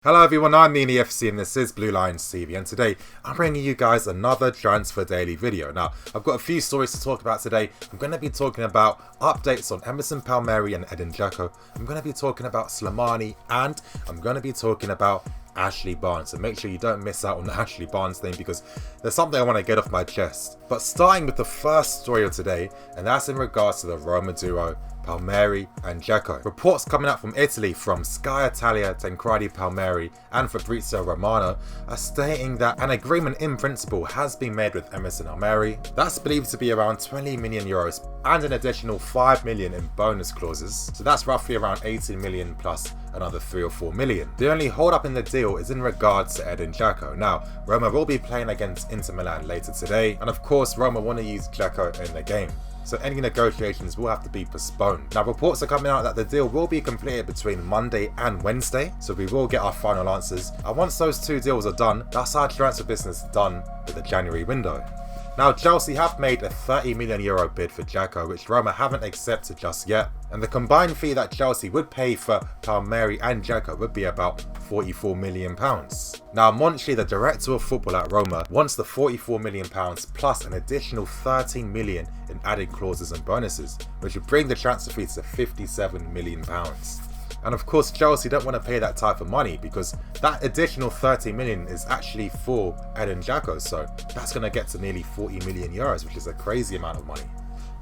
Hello everyone, I'm the EFC and this is Blue Lions TV, and today I'm bringing you guys another Transfer Daily video. Now, I've got a few stories to talk about today. I'm going to be talking about updates on Emerson Palmieri and dzeko. I'm going to be talking about SLIMANI, and I'm going to be talking about Ashley Barnes. So make sure you don't miss out on the Ashley Barnes thing because there's something I want to get off my chest. But starting with the first story of today, and that's in regards to the Roma duo Palmieri and dzeko. Reports coming out from Italy from Sky Italia, Tancredi Palmieri and Fabrizio Romano are stating that an agreement in principle has been made with Emerson Palmieri. That's believed to be around 20 million euros and an additional 5 million in bonus clauses. So that's roughly around 18 million plus another 3 or 4 million. The only hold up in the deal is in regards to dzeko. Now, Roma will be playing against Inter Milan later today, and of course Roma want to use dzeko in the game, so any negotiations will have to be postponed. Now, reports are coming out that the deal will be completed between Monday and Wednesday, so we will get our final answers. And once those two deals are done, that's our transfer business done with the January window. Now, Chelsea have made a 30 million euro bid for dzeko, which Roma haven't accepted just yet, and the combined fee that Chelsea would pay for Palmieri and dzeko would be about 44 million pounds. Now, Monchi, the director of football at Roma, wants the 44 million pounds plus an additional 13 million in added clauses and bonuses, which would bring the transfer fee to 57 million pounds. And of course, Chelsea don't want to pay that type of money because that additional 30 million is actually for dzeko, so that's going to get to nearly 40 million euros, which is a crazy amount of money.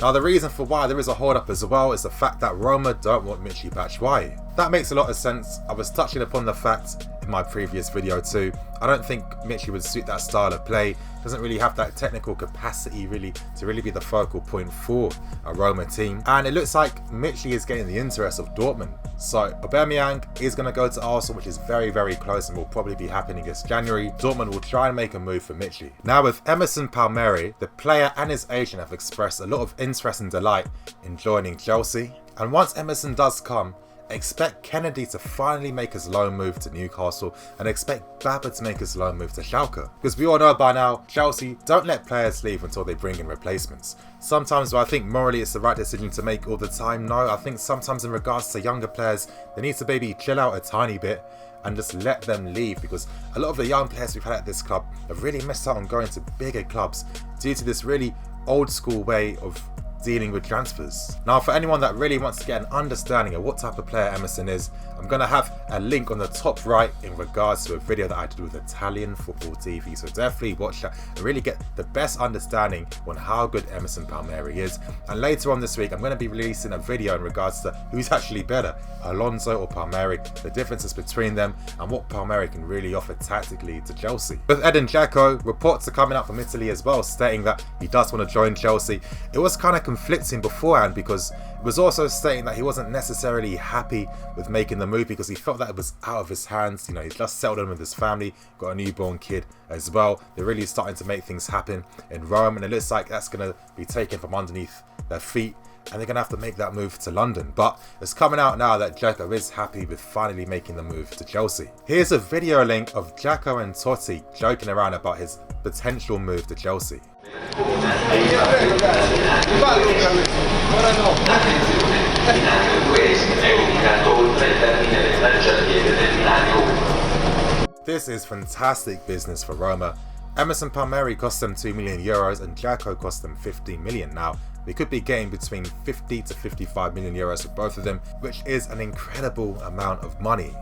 Now, the reason for why there is a hold up as well is the fact that Roma don't want Michy Batshuayi. That makes a lot of sense. I was touching upon the fact in my previous video too. I don't think Michy would suit that style of play. Doesn't really have that technical capacity to really be the focal point for a Roma team. And it looks like Michy is getting the interest of Dortmund. So Aubameyang is going to go to Arsenal, which is very, very close and will probably be happening this January. Dortmund will try and make a move for Michy. Now, with Emerson Palmieri, the player and his agent have expressed a lot of interest and delight in joining Chelsea. And once Emerson does come, expect Kennedy to finally make his loan move to Newcastle and expect Baba to make his loan move to Schalke. Because we all know by now, Chelsea don't let players leave until they bring in replacements. Sometimes I think morally it's the right decision to make all the time. No, I think sometimes in regards to younger players, they need to maybe chill out a tiny bit and just let them leave, because a lot of the young players we've had at this club have really missed out on going to bigger clubs due to this really old school way of dealing with transfers. Now, for anyone that really wants to get an understanding of what type of player Emerson is, I'm going to have a link on the top right in regards to a video that I did with Italian Football TV, so definitely watch that and really get the best understanding on how good Emerson Palmieri is. And later on this week, I'm going to be releasing a video in regards to who's actually better, Alonso or Palmieri, the differences between them and what Palmieri can really offer tactically to Chelsea. With dzeko, reports are coming out from Italy as well stating that he does want to join Chelsea. It was kind of conflicting beforehand because it was also stating that he wasn't necessarily happy with making the move because he felt that it was out of his hands. You know, he's just settled in with his family, got a newborn kid as well. They're really starting to make things happen in Rome, and it looks like that's going to be taken from underneath their feet and they're going to have to make that move to London. But it's coming out now that dzeko is happy with finally making the move to Chelsea. Here's a video link of dzeko and Totti joking around about his potential move to Chelsea. This is fantastic business for Roma. Emerson Palmieri cost them 2 million euros and dzeko cost them 15 million. Now, they could be getting between 50 to 55 million euros for both of them, which is an incredible amount of money.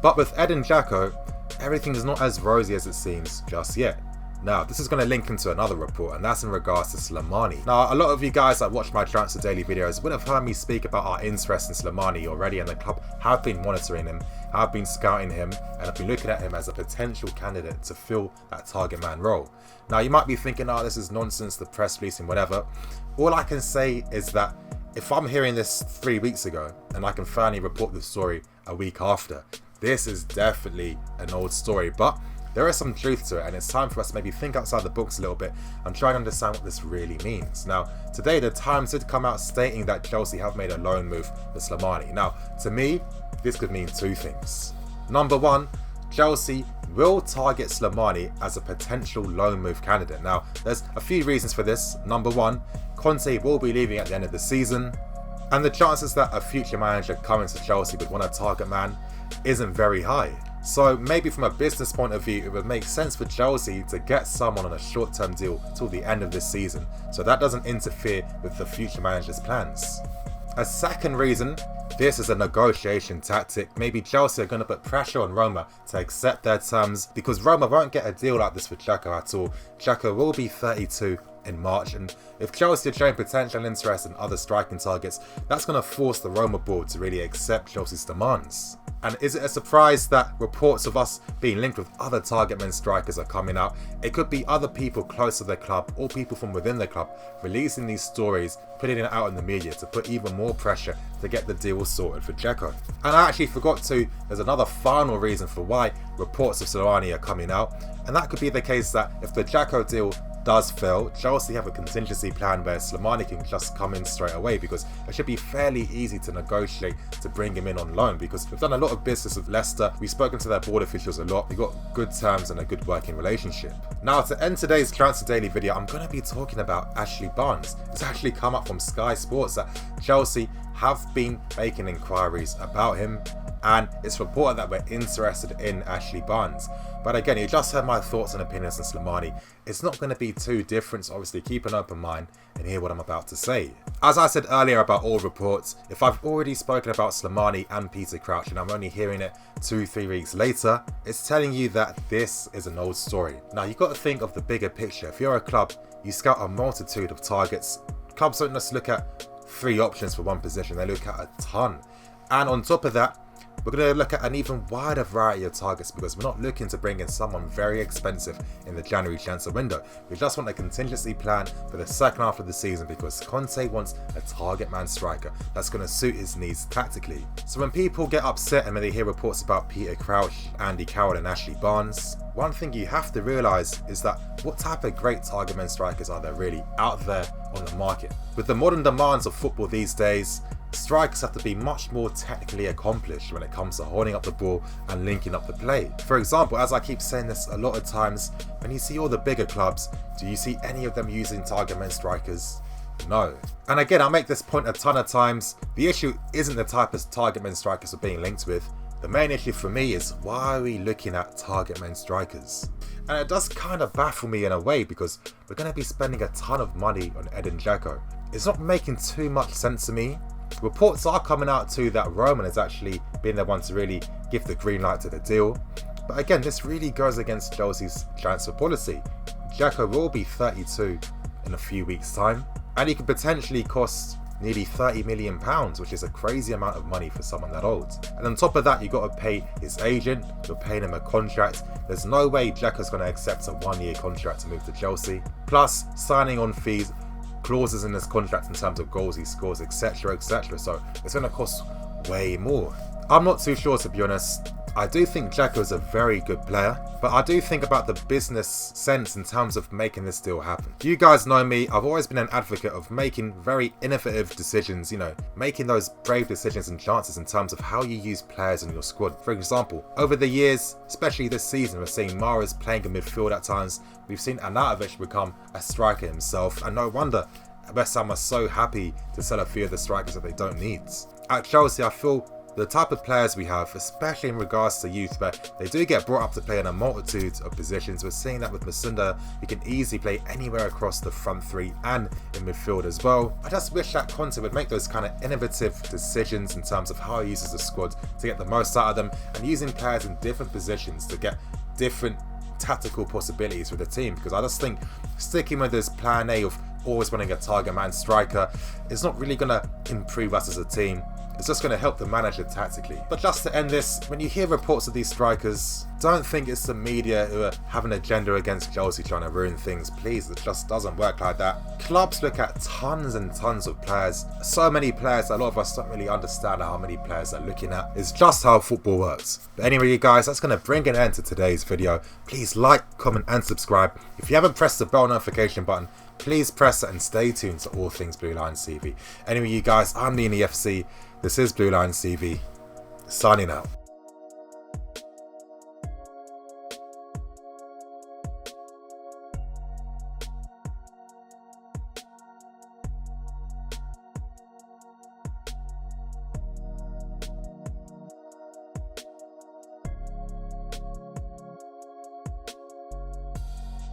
But with dzeko, everything is not as rosy as it seems just yet. Now, this is going to link into another report, and that's in regards to SLIMANI. Now, a lot of you guys that watch my Transfer Daily videos would have heard me speak about our interest in SLIMANI already, and the club have been monitoring him, have been scouting him, and have been looking at him as a potential candidate to fill that target man role. Now, you might be thinking, oh, this is nonsense, the press releasing, whatever. All I can say is that if I'm hearing this 3 weeks ago, and I can finally report the story a week after, this is definitely an old story, but there is some truth to it, and it's time for us to maybe think outside the box a little bit and try and understand what this really means. Now, today the Times did come out stating that Chelsea have made a loan move for SLIMANI. Now, to me, this could mean two things. Number one, Chelsea will target SLIMANI as a potential loan move candidate. Now, there's a few reasons for this. Number one, Conte will be leaving at the end of the season, and the chances that a future manager coming to Chelsea would want a target man isn't very high. So maybe from a business point of view, it would make sense for Chelsea to get someone on a short-term deal till the end of this season, so that doesn't interfere with the future manager's plans. A second reason, this is a negotiation tactic. Maybe Chelsea are going to put pressure on Roma to accept their terms, because Roma won't get a deal like this for Dzeko at all. Dzeko will be 32 in March, and if Chelsea are showing potential interest in other striking targets, that's going to force the Roma board to really accept Chelsea's demands. And is it a surprise that reports of us being linked with other target men strikers are coming out? It could be other people close to the club or people from within the club releasing these stories, putting it out in the media to put even more pressure to get the deal sorted for Dzeko. And I actually forgot to, there's another final reason for why reports of SLIMANI are coming out, and that could be the case that if the Dzeko deal does fail, Chelsea have a contingency plan where SLIMANI can just come in straight away, because it should be fairly easy to negotiate to bring him in on loan, because we've done a lot of business with Leicester, we've spoken to their board officials a lot, we've got good terms and a good working relationship. Now, to end today's Transfer Daily video, I'm going to be talking about Ashley Barnes. It's actually come up from Sky Sports that Chelsea have been making inquiries about him, and it's reported that we're interested in Ashley Barnes. But again, you just heard my thoughts and opinions on SLIMANI. It's not going to be too different, so obviously keep an open mind and hear what I'm about to say. As I said earlier about all reports, if I've already spoken about SLIMANI and Peter Crouch and I'm only hearing it 2-3 weeks later, it's telling you that this is an old story. Now, you've got to think of the bigger picture. If you're a club, you scout a multitude of targets. Clubs don't just look at 3 options for one position, they look at a ton. And on top of that, we're going to look at an even wider variety of targets, because we're not looking to bring in someone very expensive in the January transfer window. We just want a contingency plan for the second half of the season, because Conte wants a target man striker that's going to suit his needs tactically. So when people get upset and when they hear reports about Peter Crouch, Andy Carroll and Ashley Barnes, one thing you have to realise is that what type of great target man strikers are there really out there on the market? With the modern demands of football these days, strikers have to be much more technically accomplished when it comes to holding up the ball and linking up the play. For example, as I keep saying this a lot of times, when you see all the bigger clubs, do you see any of them using target men strikers? No. And again, I make this point a ton of times, the issue isn't the type of target men strikers we're being linked with. The main issue for me is, why are we looking at target men strikers? And it does kind of baffle me in a way, because we're going to be spending a ton of money on Edin Dzeko. It's not making too much sense to me. Reports are coming out too that Roman has actually been the one to really give the green light to the deal. But again, this really goes against Chelsea's transfer policy. Dzeko will be 32 in a few weeks' time, and he could potentially cost nearly £30 million, which is a crazy amount of money for someone that old. And on top of that, you've got to pay his agent, you're paying him a contract. There's no way Dzeko's going to accept a 1-year contract to move to Chelsea. Plus, signing on fees, clauses in this contract in terms of goals he scores, etc, etc, so it's going to cost way more. I'm not too sure, to be honest. I do think Dzeko is a very good player, but I do think about the business sense in terms of making this deal happen. You guys know me, I've always been an advocate of making very innovative decisions, you know, making those brave decisions and chances in terms of how you use players in your squad. For example, over the years, especially this season, we're seeing Mahrez playing in midfield at times, we've seen Arnautovic become a striker himself, and no wonder West Ham are so happy to sell a few of the strikers that they don't need. At Chelsea, I feel the type of players we have, especially in regards to youth, where they do get brought up to play in a multitude of positions. We're seeing that with Masunda, he can easily play anywhere across the front 3 and in midfield as well. I just wish that Conte would make those kind of innovative decisions in terms of how he uses the squad to get the most out of them, and using players in different positions to get different tactical possibilities for the team, because I just think sticking with this plan A of always wanting a target man striker is not really going to improve us as a team. It's just going to help the manager tactically. But just to end this, when you hear reports of these strikers, don't think it's the media who have an agenda against Chelsea trying to ruin things. Please, it just doesn't work like that. Clubs look at tons and tons of players. So many players that a lot of us don't really understand how many players they're looking at. It's just how football works. But anyway, you guys, that's going to bring an end to today's video. Please like, comment and subscribe. If you haven't pressed the bell notification button, please press it and stay tuned to all things Blue Line CV. Anyway, you guys, I'm the FC. This is Blue Line CV, signing out.